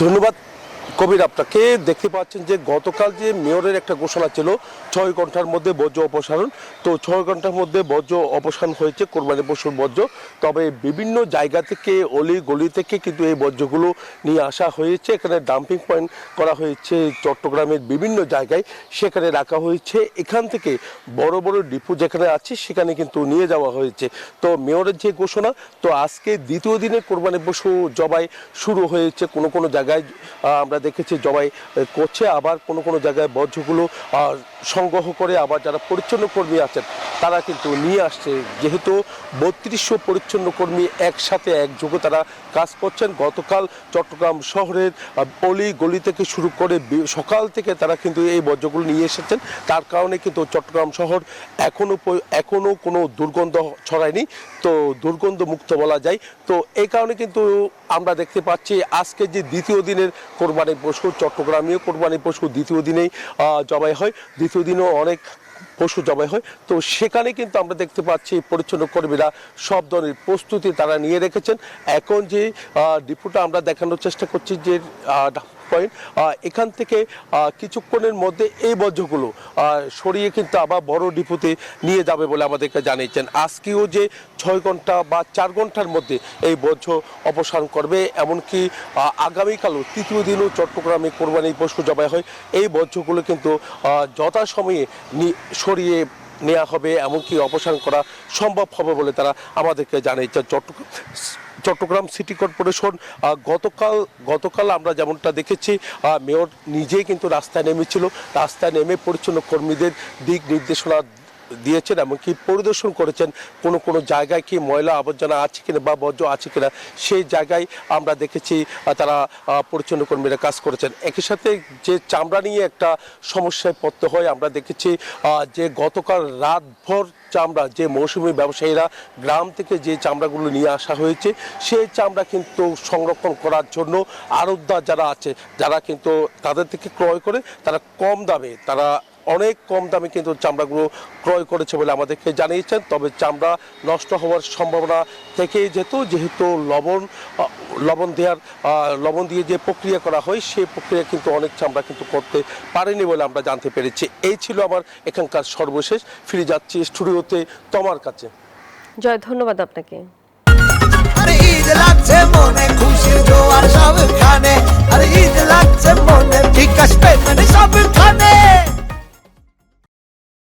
ধন্যবাদ কবির আপনাকে। দেখতে পাচ্ছেন যে গতকাল যে মেয়রের একটা ঘোষণা ছিল 6 ঘন্টার মধ্যে বর্জ্য অপসারণ, তো 6 ঘন্টার মধ্যে বর্জ্য অপসারণ হয়েছে কোরবানি পশুর বর্জ্য। তবে বিভিন্ন জায়গা থেকে অলি গলি থেকে কিন্তু এই বর্জ্যগুলো নিয়ে আসা হয়েছে, এখানে ডাম্পিং পয়েন্ট করা হয়েছে চট্টগ্রামের বিভিন্ন জায়গায়, সেখানে রাখা হয়েছে। এখান থেকে বড় বড় ডিপো যেখানে আছে সেখানে কিন্তু নিয়ে যাওয়া হয়েছে। তো মেয়রের যে ঘোষণা, তো আজকে দ্বিতীয় দিনে কোরবানি পশু জবাই শুরু হয়েছে। কোনো কোনো জায়গায় আমরা দেখেছি জবাই করছে, আবার কোনো কোনো জায়গায় বর্জ্যগুলো সংগ্রহ করে আবার যারা পরিচ্ছন্ন কর্মী আছেন তারা কিন্তু নিয়ে আসছে। যেহেতু 3200 পরিচ্ছন্ন কর্মী একসাথে একযোগে তারা কাজ করছেন। গতকাল চট্টগ্রাম শহরের অলি গলি থেকে শুরু করে সকাল থেকে তারা কিন্তু এই বর্জ্যগুলো নিয়ে এসেছেন। তার কারণে কিন্তু চট্টগ্রাম শহর এখনো কোনো দুর্গন্ধ ছড়ায়নি, তো দুর্গন্ধ মুক্ত বলা যায়। তো এই কারণে কিন্তু আমরা দেখতে পাচ্ছি আজকে যে দ্বিতীয় দিনের কোরবানি পশু, চট্টগ্রামীয় কোরবানি পশু দ্বিতীয় দিনেই জবাই হয়, দ্বিতীয় দিনেও অনেক পশু জবাই হয়। তো সেখানে কিন্তু আমরা দেখতে পাচ্ছি পরিচ্ছন্ন কর্মীরা সব ধরনের প্রস্তুতি তারা নিয়ে রেখেছেন। এখন যে ডিপোটা আমরা দেখানোর চেষ্টা করছি যে পয়েন্ট, এখান থেকে কিছুক্ষণের মধ্যে এই বর্জ্যগুলো সরিয়ে কিন্তু আবার বড় ডিপোতে নিয়ে যাবে বলে আমাদেরকে জানিয়েছেন। আজকেও যে 6 ঘন্টা বা 4 ঘন্টার মধ্যে এই বর্জ্য অপসারণ করবে, এমনকি আগামীকালও তৃতীয় দিনও চট্টগ্রামে কোরবানি পশু জবাই হয়, এই বর্জ্যগুলো কিন্তু যথাসময়ে সরিয়ে নেওয়া হবে, এমনকি অপসারণ করা সম্ভব হবে বলে তারা আমাদেরকে জানিয়েছেন। চট্টগ্রাম সিটি কর্পোরেশন গতকাল আমরা যেমনটা দেখেছি, মেয়র নিজেই কিন্তু রাস্তায় নেমেছিল, রাস্তায় নেমে পরিচ্ছন্ন কর্মীদের দিক নির্দেশনা দিয়েছেন, এমনকি পরিদর্শন করেছেন কোনো কোনো জায়গায় কি ময়লা আবর্জনা আছে কিনা বা বর্জ্য আছে কিনা, সেই জায়গায় আমরা দেখেছি তারা পরিচ্ছন্ন কর্মীরা কাজ করেছেন। একই সাথে যে চামড়া নিয়ে একটা সমস্যায় পড়তে হয়, আমরা দেখেছি যে গতকাল রাতভর চামড়া যে মৌসুমি ব্যবসায়ীরা গ্রাম থেকে যে চামড়াগুলো নিয়ে আসা হয়েছে, সেই চামড়া কিন্তু সংরক্ষণ করার জন্য আড়তদার যারা আছে, যারা কিন্তু তাদের থেকে ক্রয় করে তারা অনেক কম দামে কিন্তু চামড়াগুলো ক্রয় করেছে বলে আমাদেরকে জানিয়েছেন। তবে চামড়া নষ্ট হওয়ার সম্ভাবনা থেকেই যেহেতু লবণ দিয়ে যে প্রক্রিয়া করা হয়, সেই প্রক্রিয়া কিন্তু অনেক চামড়া কিন্তু করতে পারেনি বলে আমরা জানতে পেরেছি। এই ছিল আমার এখানকার সর্বশেষ। ফিরে যাচ্ছি স্টুডিওতে তোমার কাছে। জয়, ধন্যবাদ আপনাকে। আরে ঈদ লাগছে মনে, খুশির জোয়ার সবখানে, আরে ঈদ লাগছে মনে, বিকাশ পেমেন্ট সবখানে।